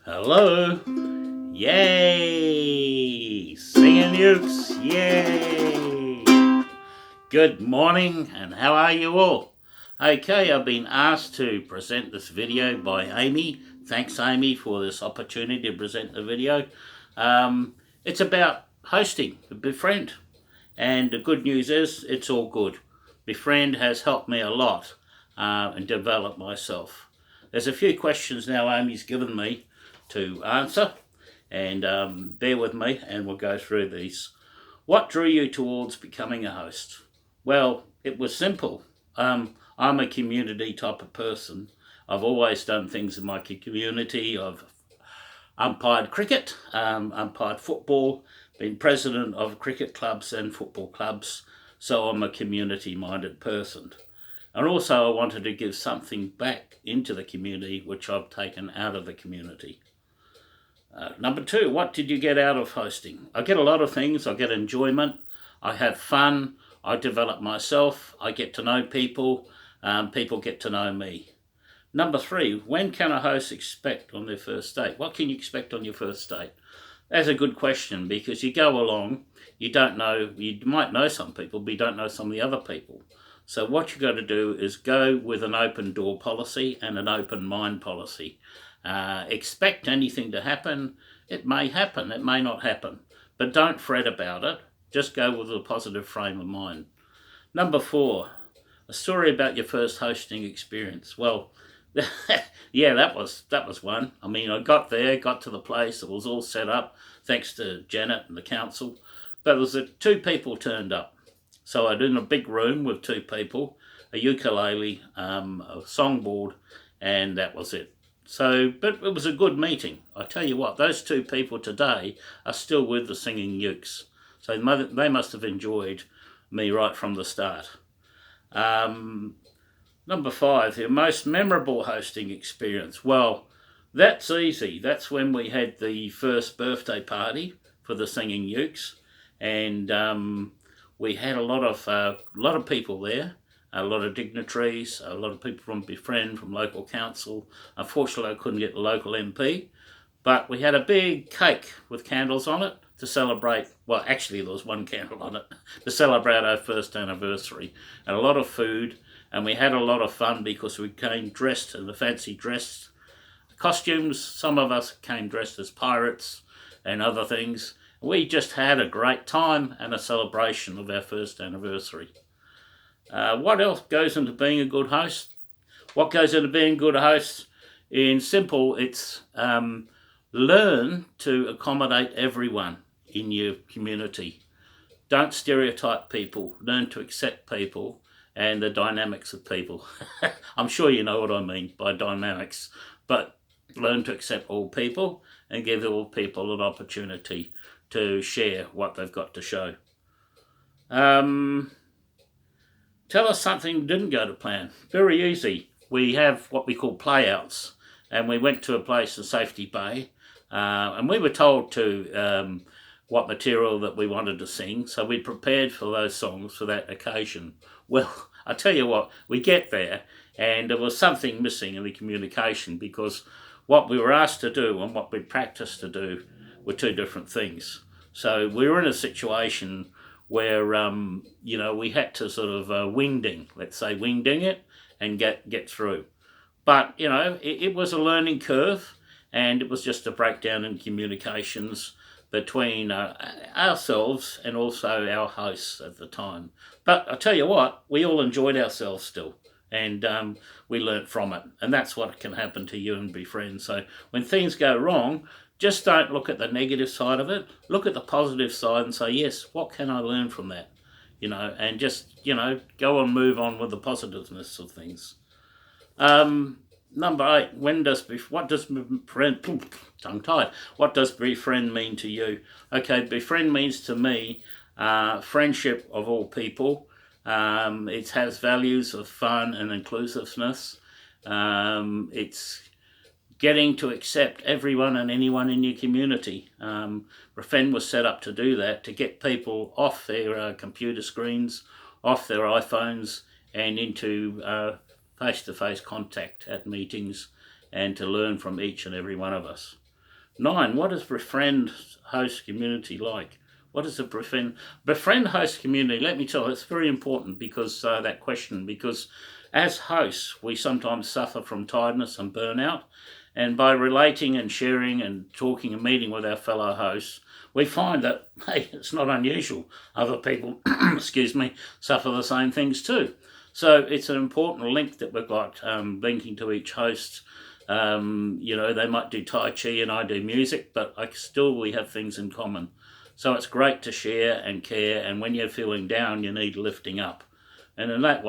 Hello. Yay. Singing ukes. Yay. Good morning, and how are you all? Okay, I've been asked to present this video by Amy. Thanks, Amy, for this opportunity to present the video. It's about hosting Befriend, and the good news is it's all good. Befriend has helped me a lot and develop myself. There's a few questions now Amy's given me to answer, and bear with me and we'll go through these. What drew you towards becoming a host? Well, it was simple. I'm a community type of person. I've always done things in my community. I've umpired cricket, umpired football, been president of cricket clubs and football clubs, so I'm a community minded person. And also I wanted to give something back into the community which I've taken out of the community. Number two, what did you get out of hosting? I get a lot of things. I get enjoyment. I have fun. I develop myself. I get to know people. People get to know me. Number three, when can a host expect on their first date? What can you expect on your first date? That's a good question, because you go along, you don't know, you might know some people, but you don't know some of the other people. So what you've got to do is go with an open door policy and an open mind policy. Expect anything to happen. It may happen, it may not happen, but don't fret about it. Just go with a positive frame of mind. Number four, a story about your first hosting experience. Well, yeah, that was one. I mean, I got there, got to the place, it was all set up, thanks to Janet and the council, but it was two people turned up. So I was in a big room with two people, a ukulele, a songboard, and that was it. So, but it was a good meeting. I tell you what, those two people today are still with the Singing Ukes. So they must have enjoyed me right from the start. Number five, your most memorable hosting experience. Well, that's easy. That's when we had the first birthday party for the Singing Ukes, and we had a lot of people there. A lot of dignitaries, a lot of people from Befriend, from local council. Unfortunately, I couldn't get the local MP, but we had a big cake with candles on it to celebrate. Well, actually, there was one candle on it to celebrate our first anniversary, and a lot of food, and we had a lot of fun because we came dressed in the fancy dress costumes. Some of us came dressed as pirates and other things. We just had a great time and a celebration of our first anniversary. What else goes into being a good host? What goes into being a good host? In simple, it's learn to accommodate everyone in your community. Don't stereotype people. Learn to accept people and the dynamics of people. I'm sure you know what I mean by dynamics, but learn to accept all people and give all people an opportunity to share what they've got to show. Tell us something didn't go to plan. Very easy. We have what we call playouts, and we went to a place in Safety Bay, and we were told to what material that we wanted to sing, so we prepared for those songs for that occasion. Well, I tell you what, we get there, and there was something missing in the communication, because what we were asked to do and what we practiced to do were two different things. So we were in a situation where we had to sort of wingding it and get through. But it was a learning curve, and it was just a breakdown in communications between ourselves and also our hosts at the time. But I tell you what, we all enjoyed ourselves still, and we learnt from it, and that's what can happen to you and Befriend. So when things go wrong, just don't look at the negative side of it. Look at the positive side and say, yes, what can I learn from that? And just, go and move on with the positiveness of things. Number 8, what does Befriend, tongue-tied, what does Befriend mean to you? Okay, Befriend means to me friendship of all people. It has values of fun and inclusiveness. It's getting to accept everyone and anyone in your community. Befriend was set up to do that, to get people off their computer screens, off their iPhones, and into face-to-face contact at meetings, and to learn from each and every one of us. 9. What is Befriend host community like? What is a Befriend host community? Let me tell you, it's very important because that question, because as hosts, we sometimes suffer from tiredness and burnout. And by relating and sharing and talking and meeting with our fellow hosts, we find that, hey, it's not unusual. Other people, excuse me, suffer the same things too. So it's an important link that we've got, linking to each host. They might do Tai Chi and I do music, but we have things in common. So it's great to share and care, and when you're feeling down, you need lifting up. And in that way,